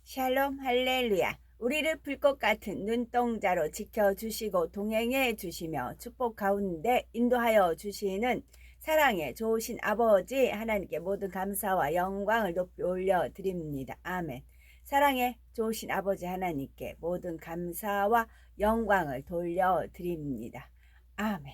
샬롬 할렐루야. 우리를 불꽃 같은 눈동자로 지켜주시고 동행해 주시며 축복 가운데 인도하여 주시는 사랑의 좋으신 아버지 하나님께 모든 감사와 영광을 높이 올려드립니다. 아멘. 사랑의 좋으신 아버지 하나님께 모든 감사와 영광을 돌려드립니다. 아멘.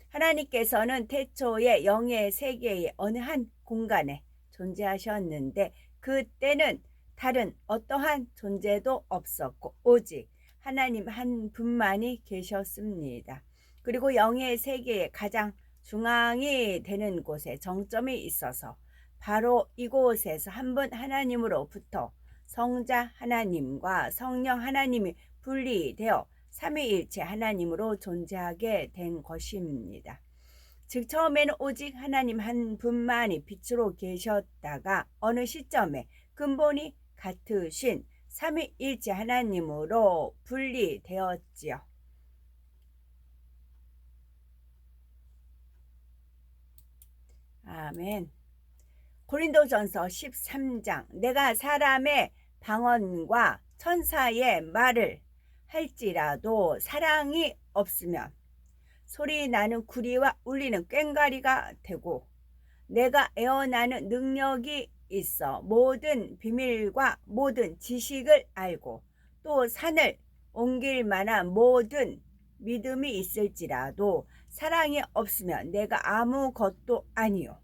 하나님께서는 태초에 영의 세계의 어느 한 공간에 존재하셨는데 그때는 다른 어떠한 존재도 없었고 오직 하나님 한 분만이 계셨습니다. 그리고 영의 세계의 가장 중앙이 되는 곳에 정점이 있어서 바로 이곳에서 한 분 하나님으로부터 성자 하나님과 성령 하나님이 분리되어 삼위일체 하나님으로 존재하게 된 것입니다. 즉 처음에는 오직 하나님 한 분만이 빛으로 계셨다가 어느 시점에 근본이 같으신 삼위일체 하나님으로 분리되었지요. 아멘. 고린도전서 13장 내가 사람의 방언과 천사의 말을 할지라도 사랑이 없으면 소리 나는 구리와 울리는 꽹과리가 되고 내가 애원하는 능력이 있어 모든 비밀과 모든 지식을 알고 또 산을 옮길 만한 모든 믿음이 있을지라도 사랑이 없으면 내가 아무것도 아니요.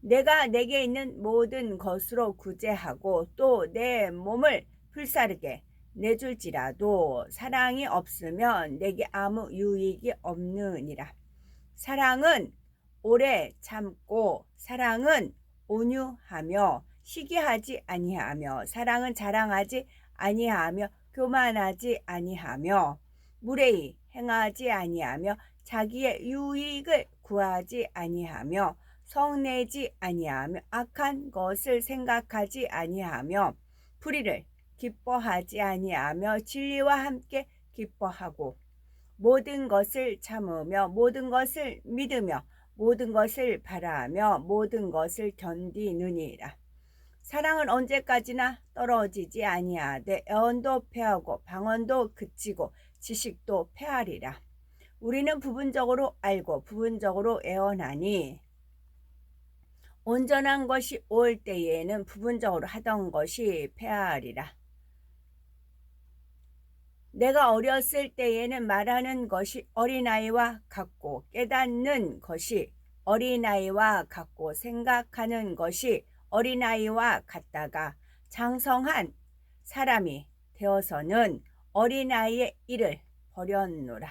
내가 내게 있는 모든 것으로 구제하고 또 내 몸을 불사르게 내줄지라도 사랑이 없으면 내게 아무 유익이 없느니라. 사랑은 오래 참고 사랑은 온유하며 시기하지 아니하며 사랑은 자랑하지 아니하며 교만하지 아니하며 무례히 행하지 아니하며 자기의 유익을 구하지 아니하며 성내지 아니하며 악한 것을 생각하지 아니하며 불의를 기뻐하지 아니하며 진리와 함께 기뻐하고 모든 것을 참으며 모든 것을 믿으며 모든 것을 바라며 모든 것을 견디느니라. 사랑은 언제까지나 떨어지지 아니하되 애원도 패하고 방언도 그치고 지식도 패하리라. 우리는 부분적으로 알고 부분적으로 애원하니 온전한 것이 올 때에는 부분적으로 하던 것이 패하리라. 내가 어렸을 때에는 말하는 것이 어린아이와 같고 깨닫는 것이 어린아이와 같고 생각하는 것이 어린아이와 같다가 장성한 사람이 되어서는 어린아이의 일을 버렸노라.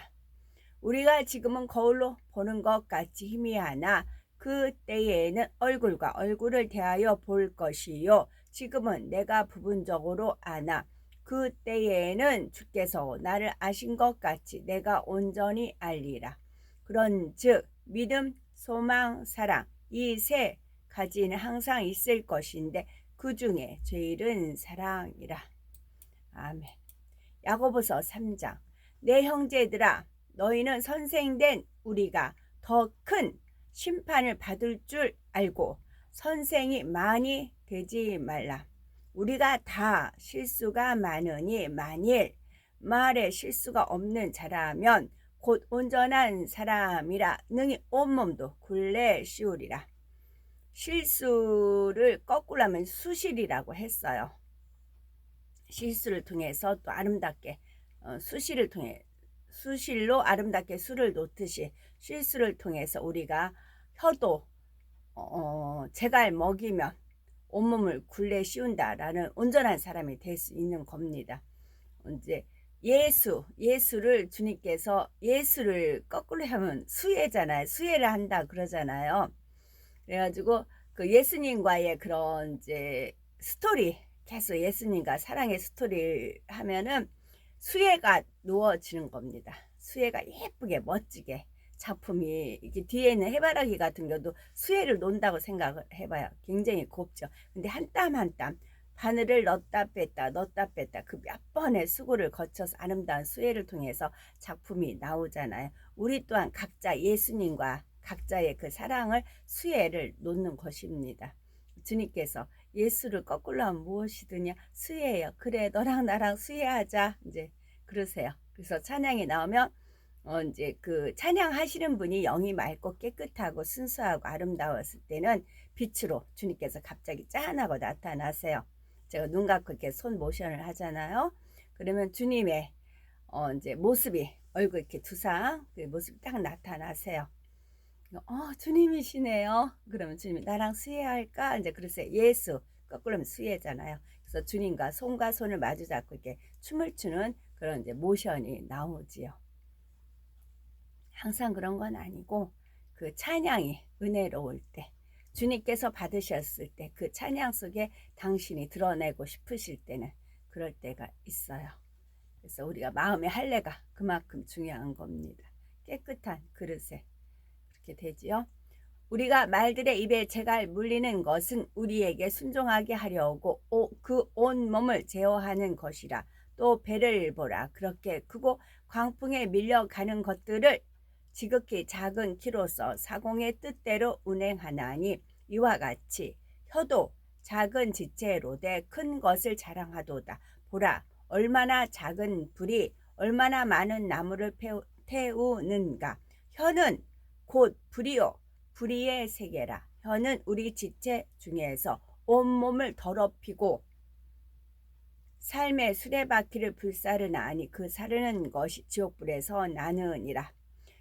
우리가 지금은 거울로 보는 것 같이 희미하나 그때에는 얼굴과 얼굴을 대하여 볼 것이요 지금은 내가 부분적으로 아나 그때에는 주께서 나를 아신 것 같이 내가 온전히 알리라. 그런즉 믿음, 소망, 사랑 이 세 가지는 항상 있을 것인데 그 중에 제일은 사랑이라. 아멘. 야고보서 3장 내 형제들아 너희는 선생된 우리가 더 큰 심판을 받을 줄 알고 선생이 많이 되지 말라. 우리가 다 실수가 많으니 만일 말에 실수가 없는 자라면 곧 온전한 사람이라 능히 온몸도 굴레 씌우리라. 실수를 거꾸로 하면 수실이라고 했어요. 실수를 통해서 또 아름답게 수실을 통해 수실로 아름답게 수를 놓듯이 실수를 통해서 우리가 혀도 재갈 먹이면 온몸을 굴레 씌운다라는 온전한 사람이 될 수 있는 겁니다. 이제 예수를 주님께서 예수를 거꾸로 하면 수혜잖아요. 수혜를 한다 그러잖아요. 그래가지고 그 예수님과의 그런 이제 스토리 계속 예수님과 사랑의 스토리를 하면은 수혜가 놓아지는 겁니다. 수혜가 예쁘게 멋지게 작품이 이게 뒤에 있는 해바라기 같은 경우도 수혜를 논다고 생각을 해봐요. 굉장히 곱죠. 근데 한 땀 한 땀 바늘을 넣었다 뺐다 그 몇 번의 수고를 거쳐서 아름다운 수혜를 통해서 작품이 나오잖아요. 우리 또한 각자 예수님과 각자의 그 사랑을 수혜를 놓는 것입니다. 주님께서 예수를 거꾸로 하면 무엇이드냐? 수혜예요. 그래, 너랑 나랑 수혜하자. 이제 그러세요. 그래서 찬양이 나오면 이제 그 찬양하시는 분이 영이 맑고 깨끗하고 순수하고 아름다웠을 때는 빛으로 주님께서 갑자기 짠하고 나타나세요. 제가 눈 감고 이렇게 손 모션을 하잖아요. 그러면 주님의 이제 모습이 얼굴 이렇게 두상 그 모습이 딱 나타나세요. 주님이시네요. 그러면 주님이 나랑 수혜할까? 이제 그러세요. 예수 거꾸로 하면 수혜잖아요. 그래서 주님과 손과 손을 마주 잡고 이렇게 춤을 추는 그런 이제 모션이 나오지요. 항상 그런 건 아니고 그 찬양이 은혜로울 때 주님께서 받으셨을 때 그 찬양 속에 당신이 드러내고 싶으실 때는 그럴 때가 있어요. 그래서 우리가 마음의 할례가 그만큼 중요한 겁니다. 깨끗한 그릇에 그렇게 되지요. 우리가 말들의 입에 재갈 물리는 것은 우리에게 순종하게 하려고 그 온 몸을 제어하는 것이라. 또 배를 보라. 그렇게 크고 광풍에 밀려가는 것들을 지극히 작은 키로서 사공의 뜻대로 운행하나니 이와 같이 혀도 작은 지체로되 큰 것을 자랑하도다. 보라, 얼마나 작은 불이 얼마나 많은 나무를 태우는가. 혀는 곧 불이요 불의의 세계라. 혀는 우리 지체 중에서 온몸을 더럽히고 삶의 수레바퀴를 불사르나니 그 사르는 것이 지옥불에서 나느니라.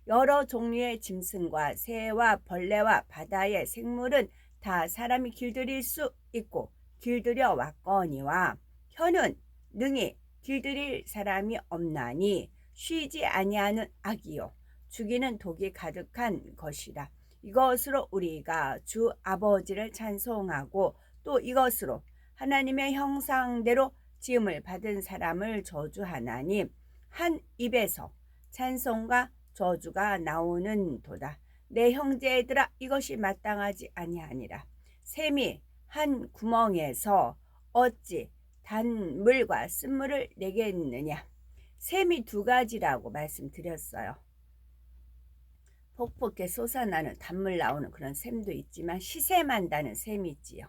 여러 종류의 짐승과 새와 벌레와 바다의 생물은 다 사람이 길들일 수 있고 길들여 왔거니와 혀는 능히 길들일 사람이 없나니 쉬지 아니하는 악이요 죽이는 독이 가득한 것이라. 이것으로 우리가 주 아버지를 찬송하고 또 이것으로 하나님의 형상대로 지음을 받은 사람을 저주하나니 한 입에서 찬송과 저주가 나오는 도다. 내 형제들아 이것이 마땅하지 아니하니라. 샘이 한 구멍에서 어찌 단물과 쓴물을 내겠느냐. 샘이 두 가지라고 말씀드렸어요. 폭폭하게 솟아나는 단물 나오는 그런 샘도 있지만 시샘한다는 샘이 있지요.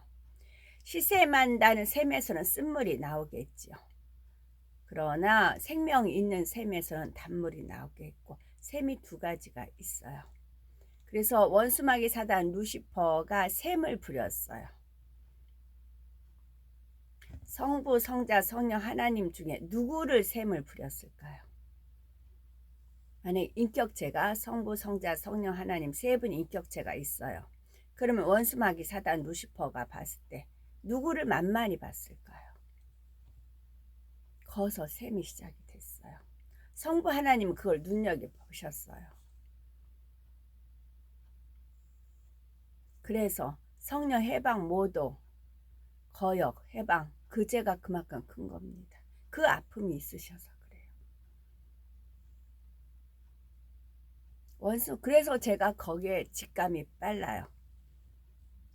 시샘한다는 샘에서는 쓴물이 나오겠지요. 그러나 생명이 있는 샘에서는 단물이 나오겠고 샘이 두 가지가 있어요. 그래서 원수마귀 사단 루시퍼가 샘을 부렸어요. 성부, 성자, 성령 하나님 중에 누구를 샘을 부렸을까요? 만약 인격체가 성부, 성자, 성령 하나님 세 분의 인격체가 있어요. 그러면 원수마귀 사단 루시퍼가 봤을 때 누구를 만만히 봤을까요? 거기서 샘이 시작이 됐어요. 성부 하나님은 그걸 눈여겨보셨어요. 그래서 성령 해방 모도 거역 해방 그 죄가 그만큼 큰 겁니다. 그 아픔이 있으셔서 그래요. 원수 그래서 제가 거기에 직감이 빨라요.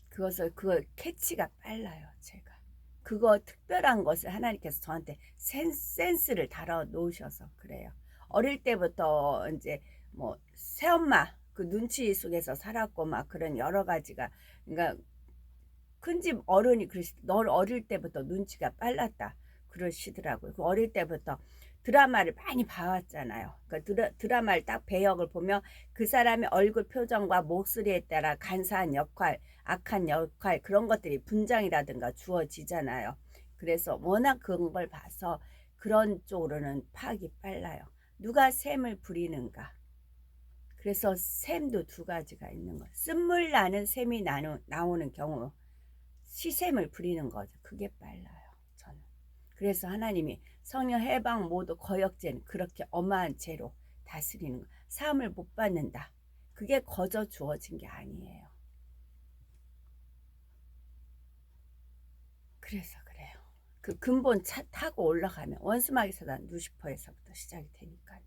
그걸 캐치가 빨라요. 제가 그거 특별한 것을 하나님께서 저한테 센스를 달아 놓으셔서 그래요. 어릴 때부터 이제 뭐 새엄마 그 눈치 속에서 살았고 막 그런 여러 가지가 그러니까 큰 집 어른이 그러시 널 어릴 때부터 눈치가 빨랐다 그러시더라고요. 그 어릴 때부터 드라마를 많이 봐왔잖아요. 그러니까 드라마를 딱 배역을 보면 그 사람의 얼굴 표정과 목소리에 따라 간사한 역할, 악한 역할 그런 것들이 분장이라든가 주어지잖아요. 그래서 워낙 그런 걸 봐서 그런 쪽으로는 파악이 빨라요. 누가 샘을 부리는가. 그래서 샘도 두 가지가 있는 거예요. 쓴물 나는 샘이 나오는 경우 시샘을 부리는 거죠. 그게 빨라요. 저는. 그래서 하나님이 성령 해방 모두 거역죄는 그렇게 엄한 죄로 다스리는 거. 사함을 못 받는다. 그게 거저 주어진 게 아니에요. 그래서 그래요. 그 근본 타고 올라가면 원수마귀 사단 루시퍼에서부터 시작이 되니까요.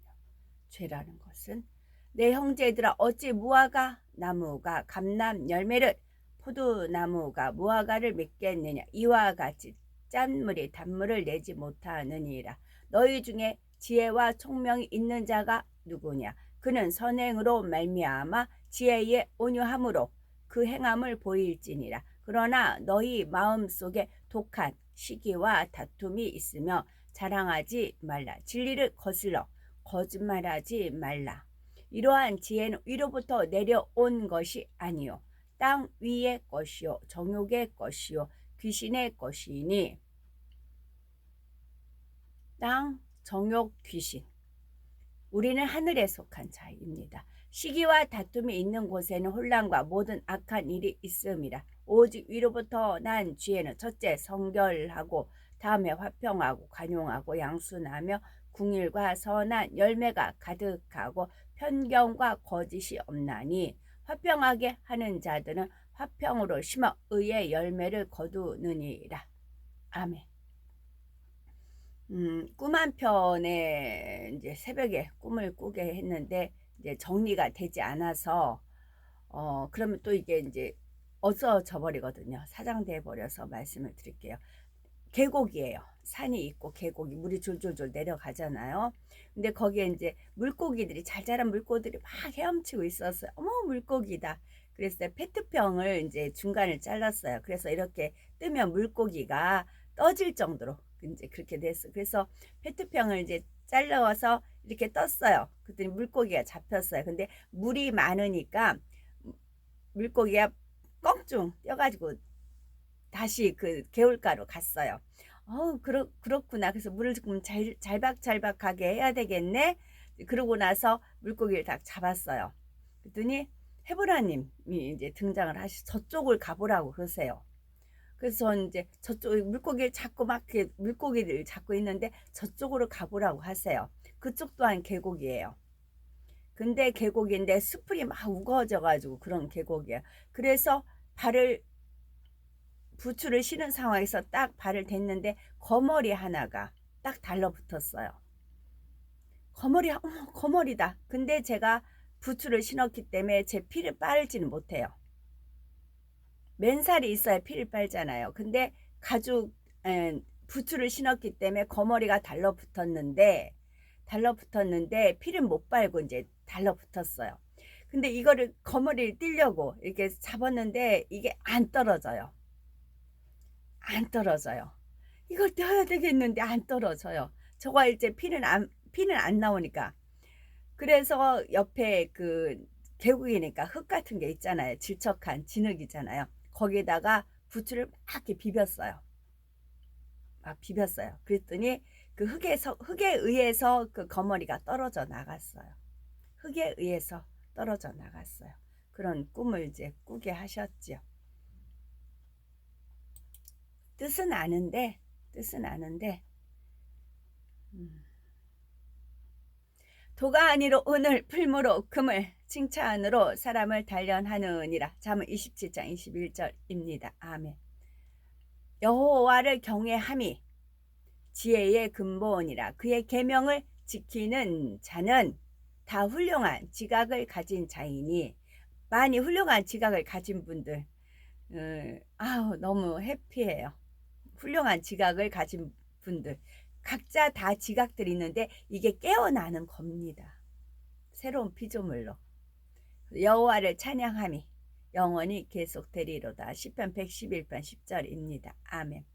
죄라는 것은 내 형제들아 어찌 무화과 나무가 감람 열매를 포도나무가 무화과를 맺겠느냐. 이와 같이 짠물이 단물을 내지 못하느니라. 너희 중에 지혜와 총명이 있는 자가 누구냐. 그는 선행으로 말미암아 지혜의 온유함으로 그 행함을 보일지니라. 그러나 너희 마음속에 독한 시기와 다툼이 있으며 자랑하지 말라. 진리를 거슬러 거짓말하지 말라. 이러한 지혜는 위로부터 내려온 것이 아니요 땅 위의 것이요 정욕의 것이요 귀신의 것이니. 땅, 정욕, 귀신. 우리는 하늘에 속한 자입니다. 시기와 다툼이 있는 곳에는 혼란과 모든 악한 일이 있음이라. 오직 위로부터 난 지혜는 첫째 성결하고 다음에 화평하고 관용하고 양순하며 궁일과 선한 열매가 가득하고 편견과 거짓이 없나니. 화평하게 하는 자들은 화평으로 심어 의의 열매를 거두느니라. 아멘. 꿈 한 편에 이제 새벽에 꿈을 꾸게 했는데 이제 정리가 되지 않아서 그러면 또 이게 이제 없어져 버리거든요. 사장돼 버려서 말씀을 드릴게요. 계곡이에요. 산이 있고 계곡이 물이 졸졸졸 내려가잖아요. 근데 거기에 이제 물고기들이 잘 자란 물고기들이 막 헤엄치고 있었어요. 어머 물고기다. 그래서 페트병을 이제 중간을 잘랐어요. 그래서 이렇게 뜨면 물고기가 떠질 정도로 이제 그렇게 됐어. 그래서 페트병을 이제 잘라서 이렇게 떴어요. 그랬더니 물고기가 잡혔어요. 근데 물이 많으니까 물고기가 껑충 뛰어가지고 다시 그 개울가로 갔어요. 그렇구나. 그래서 물을 조금 잘박잘박하게 해야 되겠네. 그러고 나서 물고기를 다 잡았어요. 그랬더니 해보라님이 이제 등장을 저쪽을 가보라고 그러세요. 그래서 이제 저쪽 물고기를 잡고 막 물고기를 잡고 있는데 저쪽으로 가보라고 하세요. 그쪽 또한 계곡이에요. 근데 계곡인데 수풀이 막 우거져가지고 그런 계곡이에요. 그래서 부츠를 신은 상황에서 딱 발을 댔는데 거머리 하나가 딱 달라붙었어요. 거머리다. 근데 제가 부츠를 신었기 때문에 제 피를 빨지는 못해요. 맨살이 있어야 피를 빨잖아요. 근데 부츠를 신었기 때문에 거머리가 달라붙었는데 피를 못 빨고 이제 달라붙었어요. 근데 이거를 거머리를 띄려고 이렇게 잡았는데 이게 안 떨어져요. 이걸 떼야 되겠는데 안 떨어져요. 저거 이제 피는 안 나오니까. 그래서 옆에 그 계곡이니까 흙 같은 게 있잖아요. 질척한 진흙이잖아요. 거기에다가 부추를 막 이렇게 비볐어요. 그랬더니 그 흙에 의해서 그 거머리가 떨어져 나갔어요. 흙에 의해서 떨어져 나갔어요. 그런 꿈을 이제 꾸게 하셨죠. 뜻은 아는데 도가 아니로 오늘 풀무로 금을 칭찬으로 사람을 단련하느니라. 잠언 27장 21절입니다. 아멘. 여호와를 경외함이 지혜의 근본이라. 그의 계명을 지키는 자는 다 훌륭한 지각을 가진 자이니. 많이 훌륭한 지각을 가진 분들 너무 해피해요. 훌륭한 지각을 가진 분들 각자 다 지각들이 있는데 이게 깨어나는 겁니다. 새로운 피조물로 여호와를 찬양함이 영원히 계속되리로다. 시편 111편 10절입니다. 아멘.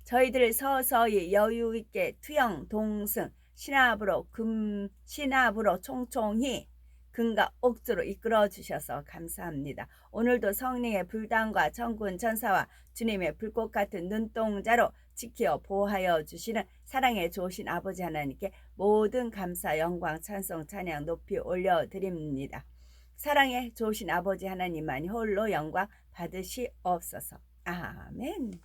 저희들을 서서히 여유있게 투영 동승 신압으로 총총히 금과 옥조로 이끌어 주셔서 감사합니다. 오늘도 성령의 불단과 천군 천사와 주님의 불꽃 같은 눈동자로 지켜 보호하여 주시는 사랑의 좋으신 아버지 하나님께 모든 감사 영광 찬송 찬양 높이 올려드립니다. 사랑의 좋으신 아버지 하나님만이 홀로 영광 받으시옵소서. 아멘.